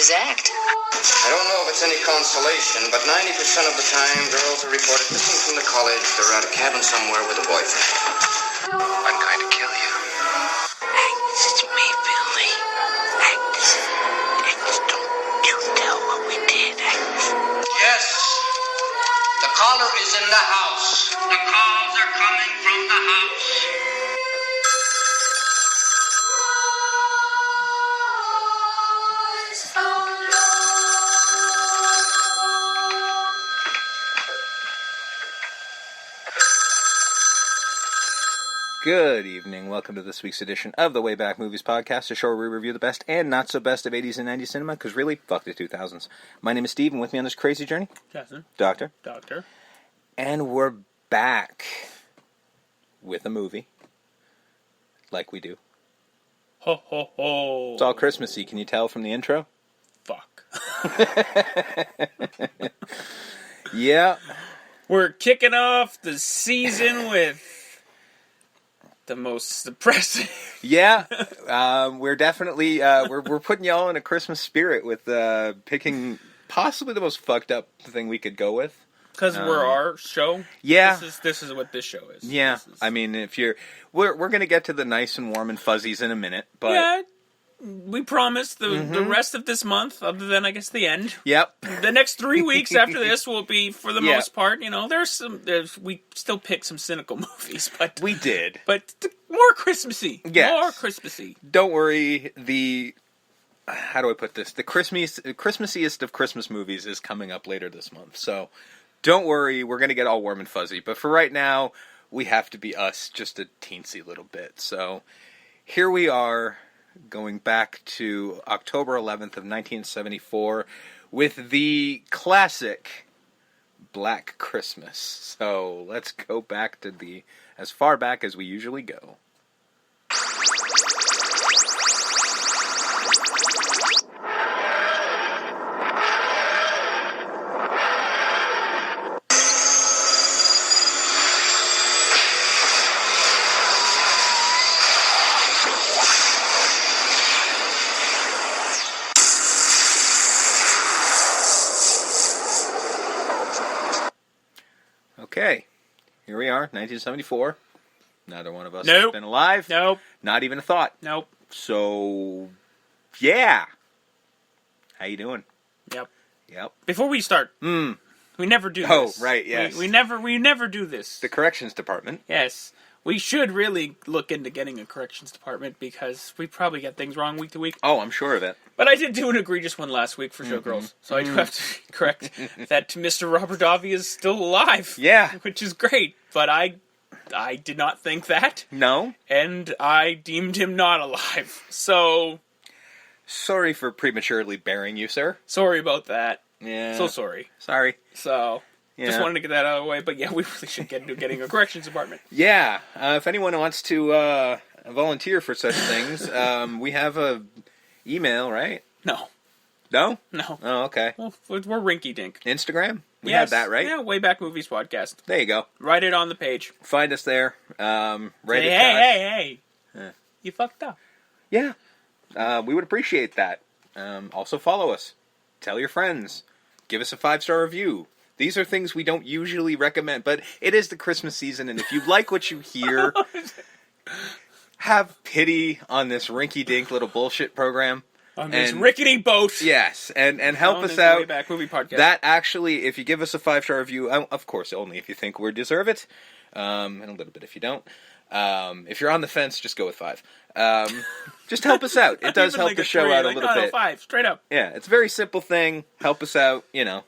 his act. I don't know if it's any consolation, but 90% of the time, girls are reported missing from the college. They're at a cabin somewhere with a boyfriend. I'm going to kill you. Agnes, it's me, Billy. Agnes, don't you tell what we did, Agnes. Yes, the caller is in the house. The calls are coming from the house. Good evening. Welcome to this week's edition of the WayBack Movies Podcast, a show where we review the best and not so best of 80s and 90s cinema, because really, fuck the 2000s. My name is Steve, and with me on this crazy journey, Justin. Doctor. And we're back with a movie, like we do. Ho, ho, ho. It's all Christmassy. Can you tell from the intro? Fuck. Yeah. We're kicking off the season with the most depressing. Yeah. We're definitely, we're putting y'all in a Christmas spirit with picking possibly the most fucked up thing we could go with. Because we're our show. Yeah. This is what this show is. Yeah. I mean, if you're... We're going to get to the nice and warm and fuzzies in a minute, but... Yeah, we promise the rest of this month, other than, I guess, the end. Yep. The next 3 weeks after this will be, for the most part, you know, we still pick some cynical movies, but... We did. But more Christmassy. Yes. More Christmassy. Don't worry, how do I put this? The Christmassiest of Christmas movies is coming up later this month, so don't worry, we're going to get all warm and fuzzy. But for right now, we have to be us just a teensy little bit. So here we are, going back to October 11th of 1974 with the classic Black Christmas. So let's go back to as far back as we usually go. Okay, here we are, 1974. Neither one of us has been alive. Nope. Not even a thought. Nope. So, yeah. How you doing? Yep. Yep. Before we start, we never do this. Oh, right, yes. We never do this. The corrections department. Yes. We should really look into getting a corrections department because we probably get things wrong week to week. Oh, I'm sure of it. But I did do an egregious one last week for Showgirls, so I do have to correct that Mr. Robert Davi is still alive. Yeah. Which is great, but I did not think that. No? And I deemed him not alive. So... Sorry for prematurely burying you, sir. Sorry about that. Yeah. So sorry. Sorry. So... Yeah. Just wanted to get that out of the way, but yeah, we really should get into getting a corrections department. Yeah, if anyone wants to volunteer for such things, we have a email, right? No. No? No. Oh, okay. Well, we're rinky-dink. Instagram? We had that, right? Yeah, WayBack Movies Podcast. There you go. Write it on the page. Find us there. Rate it. Hey. You fucked up. Yeah. We would appreciate that. Also follow us. Tell your friends. Give us a 5-star review. These are things we don't usually recommend, but it is the Christmas season, and if you like what you hear, have pity on this rinky-dink little bullshit program. On this rickety boat. Yes, and help us out. WayBack Movie Podcast. That actually, if you give us a 5-star review, of course, only if you think we deserve it, and a little bit if you don't. If you're on the fence, just go with 5. Just help us out. It does help the show out a little bit. 5, straight up. Yeah, it's a very simple thing. Help us out, you know.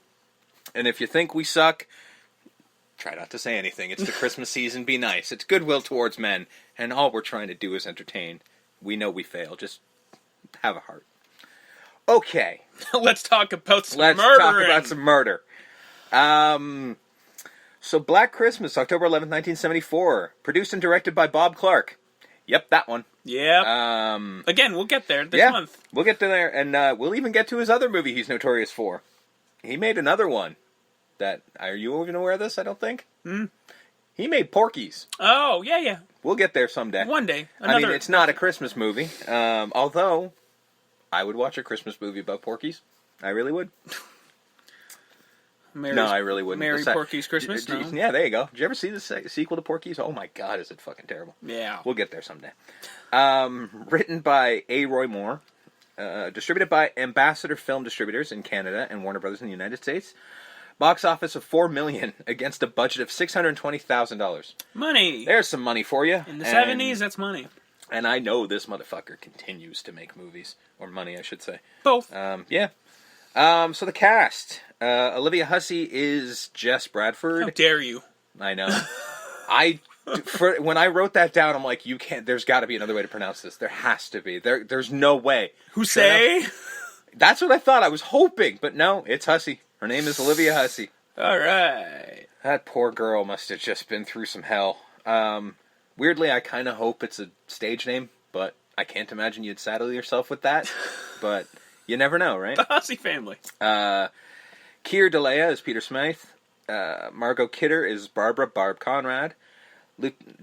And if you think we suck, try not to say anything. It's the Christmas season. Be nice. It's goodwill towards men. And all we're trying to do is entertain. We know we fail. Just have a heart. Okay. Let's talk about some murdering. Let's talk about some murder. So Black Christmas, October 11th, 1974. Produced and directed by Bob Clark. Yep, that one. Yep. Again, we'll get there this month. We'll get to there. And we'll even get to his other movie he's notorious for. He made another one. Are you even aware of this? I don't think. He made Porky's. Oh, yeah. We'll get there someday. One day. I mean, it's not a Christmas movie. Although, I would watch a Christmas movie about Porky's. I really would. Mary's, No, I really wouldn't. Mary The Porky's Christmas? No. Yeah, there you go. Did you ever see the sequel to Porky's? Oh my god, is it fucking terrible. Yeah. We'll get there someday. Written by A. Roy Moore. Distributed by Ambassador Film Distributors in Canada and Warner Brothers in the United States. Box office of $4 million against a budget of $620,000. Money! There's some money for you. In the 70s, that's money. And I know this motherfucker continues to make movies. Or money, I should say. Both. Yeah. So the cast. Olivia Hussey is Jess Bradford. How dare you? I know. When I wrote that down, I'm like, you can't. There's got to be another way to pronounce this. There has to be. There's no way. Who say? That's what I thought. I was hoping, but no, it's Hussey. Her name is Olivia Hussey. All right. That poor girl must have just been through some hell. Weirdly, I kind of hope it's a stage name, but I can't imagine you'd saddle yourself with that. But you never know, right? The Hussey family. Keir Delea is Peter Smythe. Margot Kidder is Barb Conrad.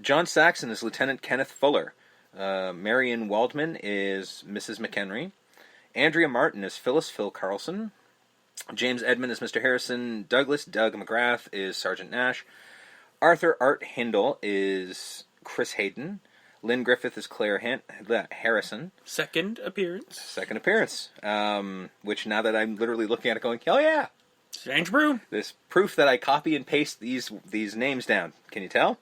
John Saxon is Lieutenant Kenneth Fuller. Marion Waldman is Mrs. McHenry. Andrea Martin is Phyllis Phil Carlson. James Edmund is Mr. Harrison. Doug McGrath is Sergeant Nash. Arthur Art Hindle is Chris Hayden. Lynn Griffith is Claire Harrison. Second appearance. Which now that I'm literally looking at it going, oh yeah. Strange Brew. This proof that I copy and paste these names down. Can you tell?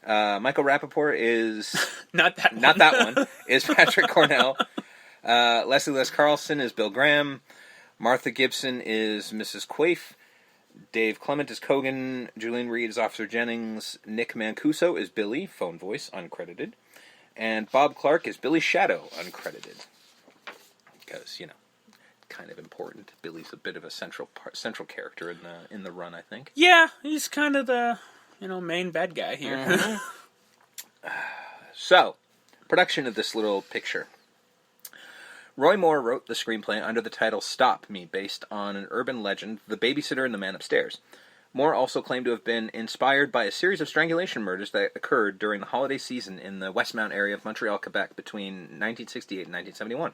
Michael Rappaport is... Not that one. Not that one. Is Patrick Cornell. Leslie Les Carlson is Bill Graham. Martha Gibson is Mrs. Quaife. Dave Clement is Kogan. Julian Reed is Officer Jennings. Nick Mancuso is Billy, phone voice, uncredited. And Bob Clark is Billy Shadow, uncredited. Because, kind of important. Billy's a bit of a central character in the run, I think. Yeah, he's kind of the, main bad guy here. Mm-hmm. So, production of this little picture. Roy Moore wrote the screenplay under the title Stop Me, based on an urban legend, The Babysitter and the Man Upstairs. Moore also claimed to have been inspired by a series of strangulation murders that occurred during the holiday season in the Westmount area of Montreal, Quebec between 1968 and 1971.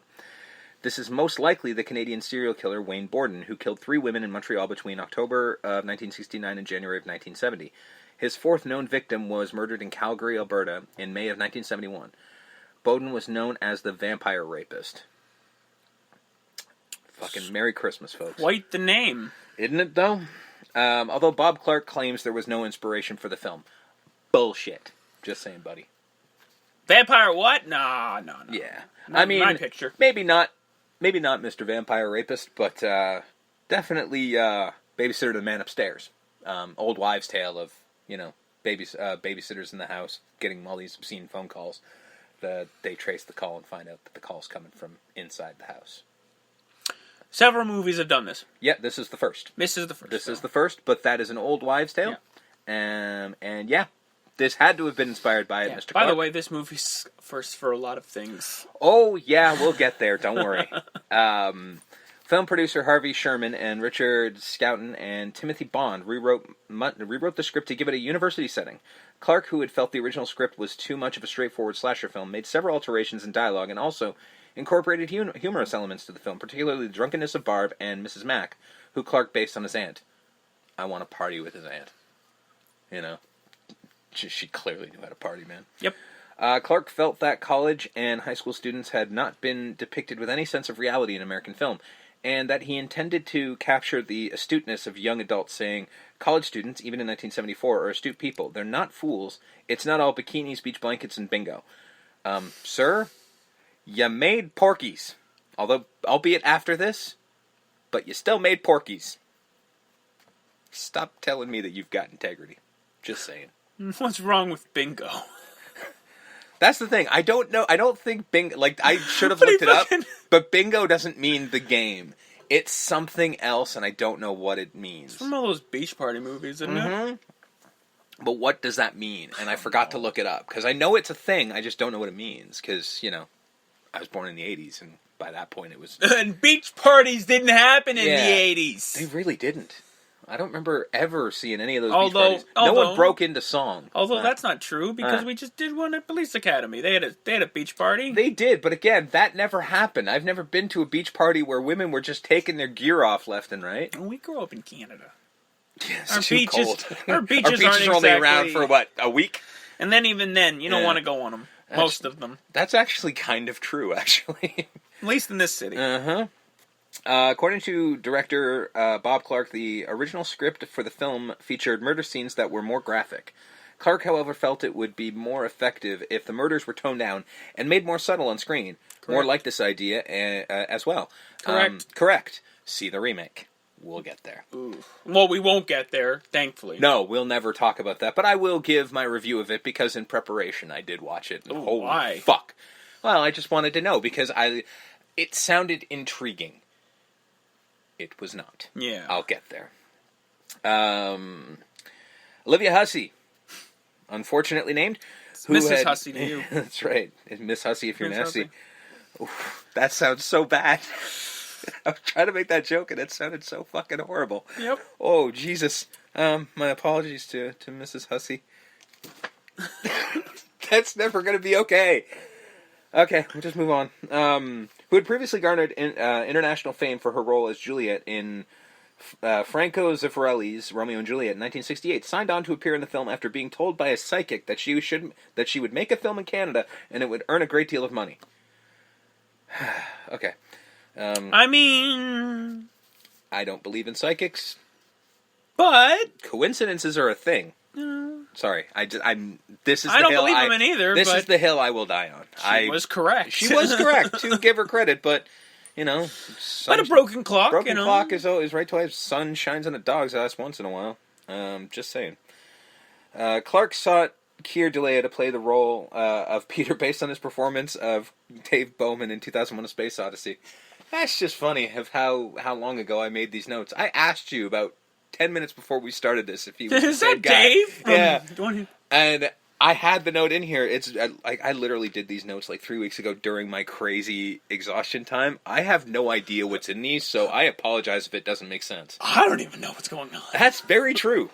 This is most likely the Canadian serial killer Wayne Borden, who killed 3 women in Montreal between October of 1969 and January of 1970. His 4th known victim was murdered in Calgary, Alberta in May of 1971. Bowden was known as the Vampire Rapist. Fucking Merry Christmas, folks. Quite the name. Isn't it, though? Although Bob Clark claims there was no inspiration for the film. Bullshit. Just saying, buddy. Vampire what? No. Yeah. Not my picture. Maybe not Mr. Vampire Rapist, but definitely Babysitter to the Man Upstairs. Old wives' tale of, babysitters in the house getting all these obscene phone calls. They trace the call and find out that the call's coming from inside the house. Several movies have done this. Yeah, this is the first. This is the first, but that is an old wives' tale. Yeah. And yeah, this had to have been inspired by Mr. Clark. By the way, this movie's first for a lot of things. Oh, yeah, we'll get there. Don't worry. Film producer Harvey Sherman and Richard Scouten and Timothy Bond rewrote the script to give it a university setting. Clark, who had felt the original script was too much of a straightforward slasher film, made several alterations in dialogue and also incorporated humorous elements to the film, particularly the drunkenness of Barb and Mrs. Mack, who Clark based on his aunt. I want to party with his aunt. She clearly knew how to party, man. Yep. Clark felt that college and high school students had not been depicted with any sense of reality in American film, and that he intended to capture the astuteness of young adults saying, college students, even in 1974, are astute people. They're not fools. It's not all bikinis, beach blankets, and bingo. Sir, you made Porky's. Although, albeit after this, but you still made Porky's. Stop telling me that you've got integrity. Just saying. What's wrong with bingo? That's the thing. I don't know. I don't think bingo... I should have looked it up, but bingo doesn't mean the game. It's something else, and I don't know what it means. It's from all those beach party movies, isn't it? But what does that mean? And I forgot to look it up, because I know it's a thing, I just don't know what it means, because, I was born in the 80s, and by that point it was... And beach parties didn't happen in the 80s. They really didn't. I don't remember ever seeing any of those beach Although- parties. No one although- broke into song. Although that's not true, because we just did one at Police Academy. They had a beach party. They did, but again, that never happened. I've never been to a beach party where women were just taking their gear off left and right. We grew up in Canada. Yeah, it's Our too beaches- cold. our beaches aren't are only exactly- around for, what, a week? And then even then, you don't Yeah. want to go on them. Most of them. That's actually kind of true, actually. At least in this city. Uh-huh. According to director Bob Clark, the original script for the film featured murder scenes that were more graphic. Clark, however, felt it would be more effective if the murders were toned down and made more subtle on screen. Correct. More like this idea as well. Correct. Correct. See the remake. We'll get there. Ooh. Well, we won't get there, thankfully. No, we'll never talk about that, but I will give my review of it because in preparation I did watch it. Ooh, Holy why? fuck. Well, I just wanted to know because it sounded intriguing. It was not. Yeah. I'll get there. Olivia Hussey, unfortunately named. Mrs. Hussey to you. That's right. Miss Hussey if you're Miss nasty. Hussey. Oof, that sounds so bad. I was trying to make that joke and it sounded so fucking horrible. Yep. Oh, Jesus. My apologies to Mrs. Hussey. That's never going to be okay. Okay, we'll just move on. Who had previously garnered international fame for her role as Juliet in Franco Zeffirelli's Romeo and Juliet in 1968, signed on to appear in the film after being told by a psychic that she would make a film in Canada and it would earn a great deal of money. Okay. I mean... I don't believe in psychics. But... Coincidences are a thing. Sorry, this is I the don't hill believe him in either, This but is the hill I will die on. She was correct. She was correct, to give her credit, but, you know... But a broken clock, Broken you know. clock is always right twice. Sun shines on a dog's ass once in a while. Just saying. Clark sought Keir Dullea to play the role of Peter based on his performance of Dave Bowman in 2001: A Space Odyssey. That's just funny of how long ago I made these notes. I asked you about 10 minutes before we started this if he was the Is same that guy. Dave? Yeah. And I had the note in here. I literally did these notes like 3 weeks ago during my crazy exhaustion time. I have no idea what's in these, so I apologize if it doesn't make sense. I don't even know what's going on. That's very true.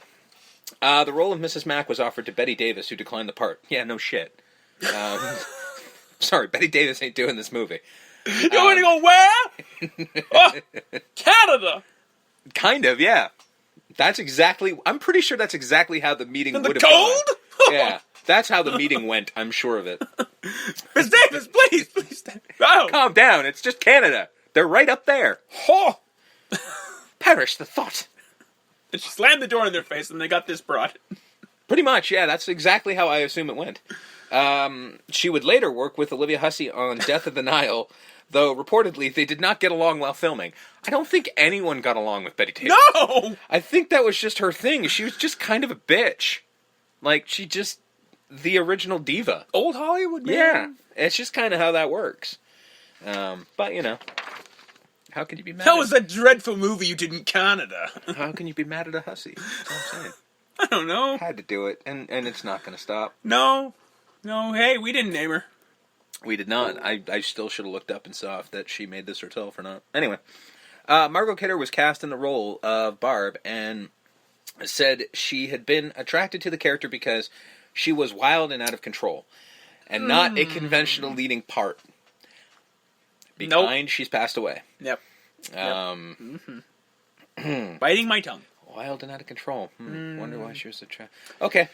The role of Mrs. Mack was offered to Betty Davis, who declined the part. Yeah, no shit. Sorry, Betty Davis ain't doing this movie. You want to go where? Oh, Canada. Kind of, yeah. I'm pretty sure that's exactly how the meeting In would the have cold? gone. Yeah, that's how the meeting went, I'm sure of it. Miss Davis, please. Stand. Oh. Calm down, it's just Canada. They're right up there. Oh. Perish the thought. And she slammed the door in their face, and they got this brought. Pretty much, yeah, that's exactly how I assume it went. She would later work with Olivia Hussey on Death of the Nile, though reportedly they did not get along while filming. I don't think anyone got along with Betty Davis. No! I think that was just her thing. She was just kind of a bitch. Like, the original diva. Old Hollywood, man. Yeah, it's just kind of how that works. But, you know, how can you be mad That was a dreadful movie you did in Canada. How can you be mad at a hussy? That's what I'm saying. I don't know. Had to do it, and it's not going to stop. No, hey, we didn't name her. We did not. I still should have looked up and saw if that she made this herself or not. Anyway, Margot Kidder was cast in the role of Barb and said she had been attracted to the character because she was wild and out of control, and not a conventional leading part. Behind, she's passed away. Yep. Biting my tongue. Wild and out of control. Wonder why she was attracted. Okay.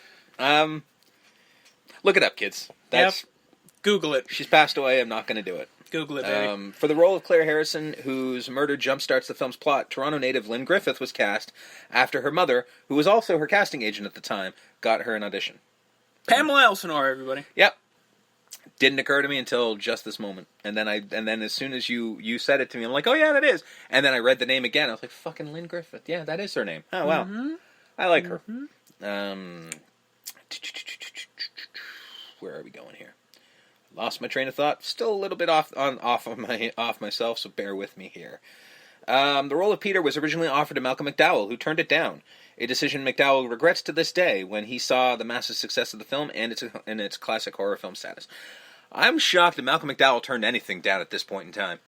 Look it up, kids. That's Google it. She's passed away. I'm not going to do it. Google it, baby. For the role of Claire Harrison, whose murder jumpstarts the film's plot, Toronto native Lynn Griffith was cast after her mother, who was also her casting agent at the time, got her an audition. Pamela Elsinore, everybody. Yep. Didn't occur to me until just this moment. And then as soon as you said it to me, I'm like, oh yeah, that is. And then I read the name again. I was like, fucking Lynn Griffith. Yeah, that is her name. Oh, wow. I like her. Where are we going here? Lost my train of thought. Still a little bit off myself, so bear with me here. The role of Peter was originally offered to Malcolm McDowell, who turned it down. A decision McDowell regrets to this day when he saw the massive success of the film and its classic horror film status. I'm shocked that Malcolm McDowell turned anything down at this point in time.